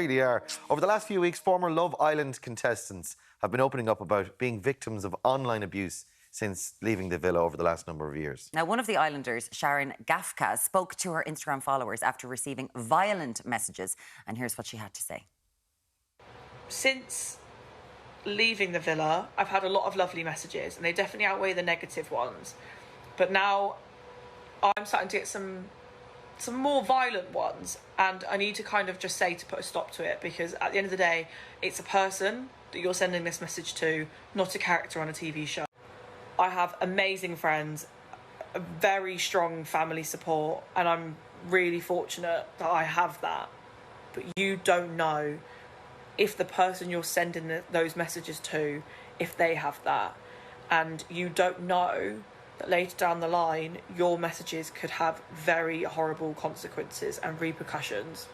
Really are. Over the last few weeks, former Love Island contestants have been opening up about being victims of online abuse since leaving the villa over the last number of years. Now, one of the islanders, Sharon Gafka, spoke to her Instagram followers after receiving violent messages, and here's what she had to say. Since leaving the villa, I've had a lot of lovely messages, and they definitely outweigh the negative ones. But now I'm starting to get some more violent ones, and I need to kind of just say to put a stop to it, because at the end of the day, it's a person that you're sending this message to, not a character on a TV show. I have amazing friends, a very strong family support, and I'm really fortunate that I have that. But you don't know if the person you're sending those messages to, if they have that. And you don't know that later down the line, your messages could have very horrible consequences and repercussions.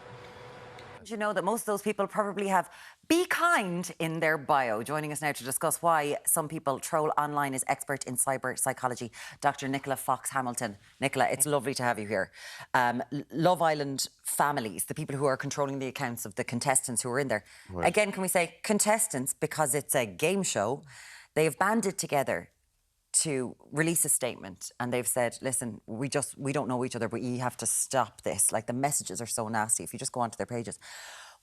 You know that most of those people probably have "be kind" in their bio. Joining us now to discuss why some people troll online is expert in cyber psychology, Dr. Nicola Fox-Hamilton. Nicola, it's lovely to have you here. Love Island families, the people who are controlling the accounts of the contestants who are in there. Right. Again, can we say contestants because it's a game show? They have banded together to release a statement, and they've said, listen, we don't know each other, but you have to stop this. Like, the messages are so nasty. If you just go onto their pages,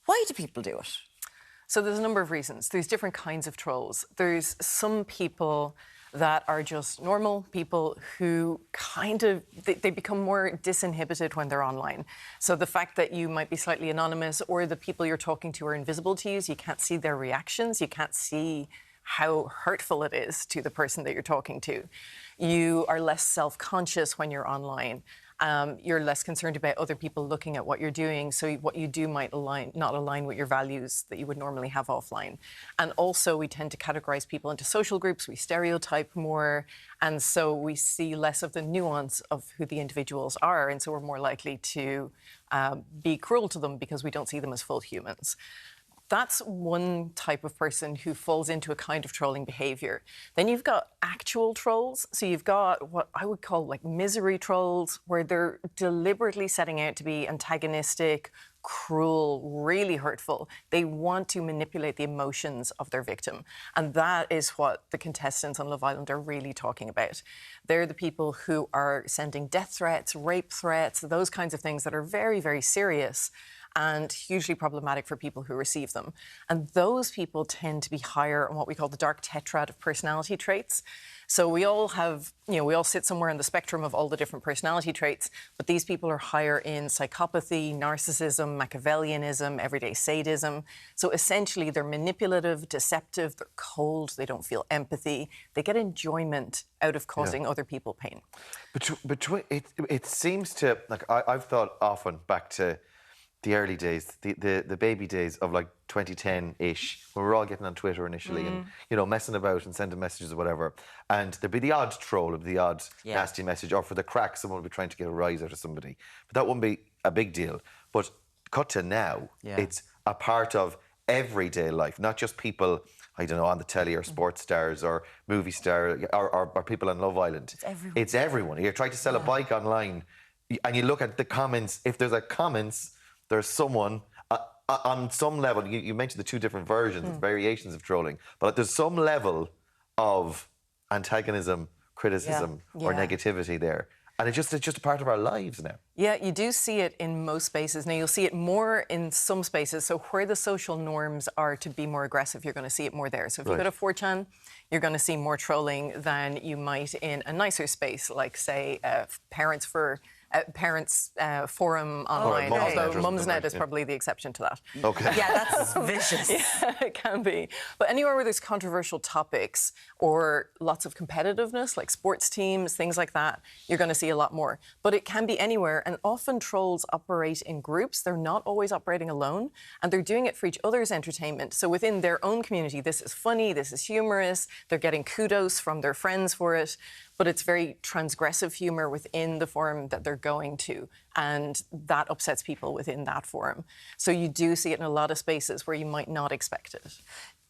why do people do it? So there's a number of reasons. There's different kinds of trolls. There's some people that are just normal people who they become more disinhibited when they're online. So the fact that you might be slightly anonymous, or the people you're talking to are invisible to you, so you can't see their reactions, you can't see how hurtful it is to the person that you're talking to. You are less self-conscious when you're online. You're less concerned about other people looking at what you're doing, so what you do might not align with your values that you would normally have offline. And also, we tend to categorise people into social groups, we stereotype more, and so we see less of the nuance of who the individuals are, and so we're more likely to be cruel to them because we don't see them as full humans. That's one type of person who falls into a kind of trolling behaviour. Then you've got actual trolls. So you've got what I would call like misery trolls, where they're deliberately setting out to be antagonistic, cruel, really hurtful. They want to manipulate the emotions of their victim. And that is what the contestants on Love Island are really talking about. They're the people who are sending death threats, rape threats, those kinds of things that are very, very serious and hugely problematic for people who receive them. And those people tend to be higher on what we call the dark tetrad of personality traits. So we all have, we all sit somewhere on the spectrum of all the different personality traits, but these people are higher in psychopathy, narcissism, Machiavellianism, everyday sadism. So essentially they're manipulative, deceptive, they're cold, they don't feel empathy, they get enjoyment out of causing other people pain. It seems to, like, I've thought often back to the early days, the baby days of like 2010-ish, when we were all getting on Twitter initially and, messing about and sending messages or whatever. And there'd be the odd troll or the odd nasty message, or for the crack, someone would be trying to get a rise out of somebody. But that wouldn't be a big deal. But cut to now, it's a part of everyday life, not just people, I don't know, on the telly or sports stars or movie stars or people on Love Island. It's everyone. It's everyone. You're trying to sell a bike online and you look at the comments. If there's comments, there's someone on some level. You mentioned the two different versions, variations of trolling, but there's some level of antagonism, criticism, or negativity there, and it's just a part of our lives now. Yeah, you do see it in most spaces. Now, you'll see it more in some spaces. So where the social norms are to be more aggressive, you're going to see it more there. So if you go to 4chan, you're going to see more trolling than you might in a nicer space, like, say, Parents forum online, although Mumsnet is probably the exception to that. Okay. Yeah, that's vicious. Yeah, it can be. But anywhere where there's controversial topics or lots of competitiveness, like sports teams, things like that, you're going to see a lot more. But it can be anywhere, and often trolls operate in groups. They're not always operating alone, and they're doing it for each other's entertainment. So within their own community, this is funny, this is humorous, they're getting kudos from their friends for it. But it's very transgressive humour within the forum that they're going to, and that upsets people within that forum. So you do see it in a lot of spaces where you might not expect it.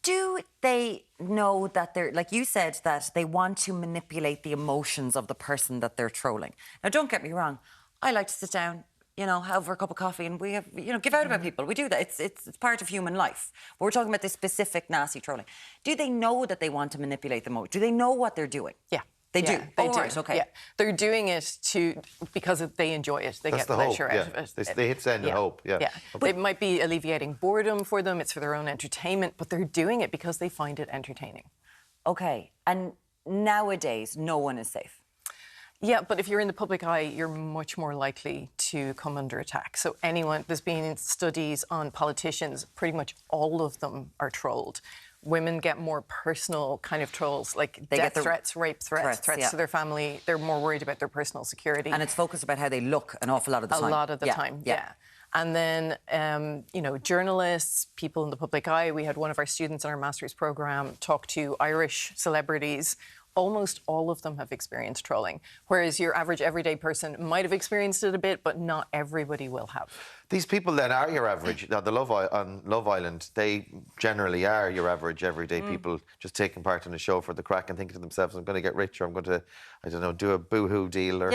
Do they know that they're, like you said, that they want to manipulate the emotions of the person that they're trolling? Now, don't get me wrong. I like to sit down, you know, have a cup of coffee and we have, you know, give out about people. We do that. It's part of human life. But we're talking about this specific nasty trolling. Do they know that they want to manipulate the most? Do they know what they're doing? Yeah. They do. They Oh, do. right, okay. Yeah. They're doing it because they enjoy it. They That's get the hope, pleasure out of it. They hit send and hope, yeah. It might be alleviating boredom for them. It's for their own entertainment, but they're doing it because they find it entertaining. Okay. And nowadays, no one is safe. Yeah, but if you're in the public eye, you're much more likely to come under attack. So there's been studies on politicians, pretty much all of them are trolled. Women get more personal kind of trolls, like They death get threats, rape threats yeah. to their family. They're more worried about their personal security. And it's focused about how they look an awful lot of the time. A lot of the time, yeah. And then, you know, journalists, people in the public eye. We had one of our students in our master's program talk to Irish celebrities. Almost all of them have experienced trolling, whereas your average everyday person might have experienced it a bit, but not everybody will have. These people then are your average. Now, on Love Island, they generally are your average everyday people just taking part in a show for the crack and thinking to themselves, I'm going to get rich, or I'm going to, I don't know, do a boohoo deal, or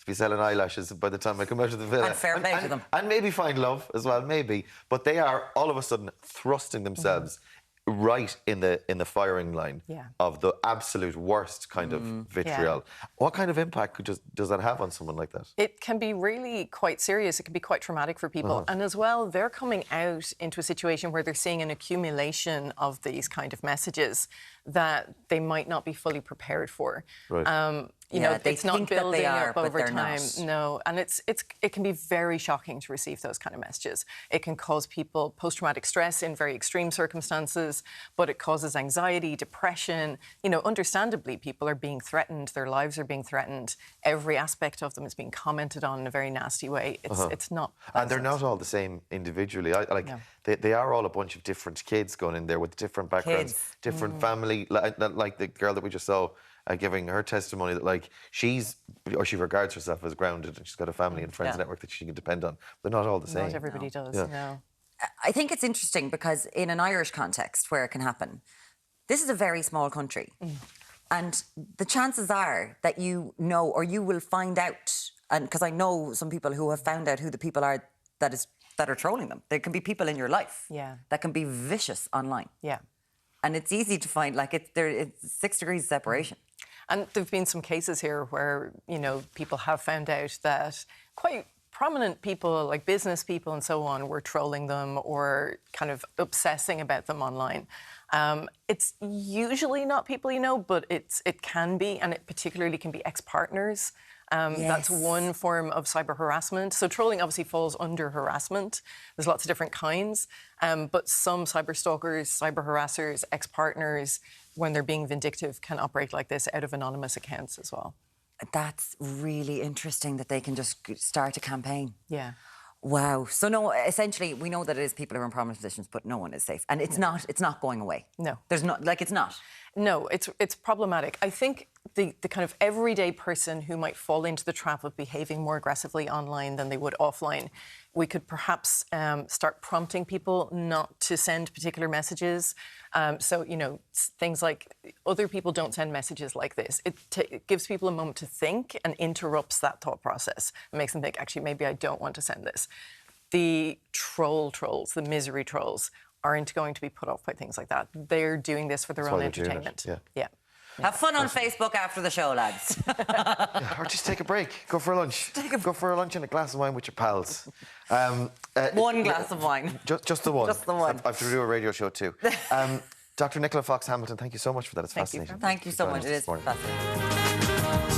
be selling eyelashes by the time I come out of the villa. And fair play to them. And maybe find love as well, maybe. But they are all of a sudden thrusting themselves right in the firing line of the absolute worst kind of vitriol. What kind of impact does that have on someone like that? It can be really quite serious. It can be quite traumatic for people. And as well, they're coming out into a situation where they're seeing an accumulation of these kind of messages that they might not be fully prepared for. Right. You know, they it's not think that building they are, up but over they're time. not. No, and it can be very shocking to receive those kind of messages. It can cause people post-traumatic stress in very extreme circumstances, but it causes anxiety, depression. You know, understandably, people are being threatened. Their lives are being threatened. Every aspect of them is being commented on in a very nasty way. It's not. And they're not all the same individually. They are all a bunch of different kids going in there with different backgrounds, different family. Like the girl that we just saw giving her testimony that like she regards herself as grounded and she's got a family and friends network that she can depend on. They're not all the same. Not everybody does. No. I think it's interesting because in an Irish context where it can happen, this is a very small country. And the chances are that you know or you will find out, and because I know some people who have found out who the people are that are trolling them. There can be people in your life that can be vicious online. Yeah. And it's easy to find, like, it's 6 degrees separation. And there have been some cases here where, you know, people have found out that quite prominent people, like business people and so on, were trolling them or kind of obsessing about them online. It's usually not people you know, but it can be, and it particularly can be ex-partners. That's one form of cyber harassment. So trolling obviously falls under harassment. There's lots of different kinds. But some cyber stalkers, cyber harassers, ex-partners, when they're being vindictive, can operate like this out of anonymous accounts as well. That's really interesting that they can just start a campaign. Yeah. Wow. So no, essentially, we know that it is people who are in prominent positions, but no one is safe, and it's not going away. No, there's not it's not. No, it's problematic. I think the kind of everyday person who might fall into the trap of behaving more aggressively online than they would offline, we could perhaps start prompting people not to send particular messages. So, you know, things like other people don't send messages like this. It gives people a moment to think and interrupts that thought process. It makes them think, actually, maybe I don't want to send this. The trolls, the misery trolls, aren't going to be put off by things like that. They're doing this for their own entertainment. Yeah. Have fun on Facebook after the show, lads. Or just take a break. Go for a lunch. Go for a lunch and a glass of wine with your pals. One glass of wine. Just the one. Just the one. I have to do a radio show too. Dr. Nicola Fox Hamilton, thank you so much for that. It's fascinating. Thank you so much. It is fascinating.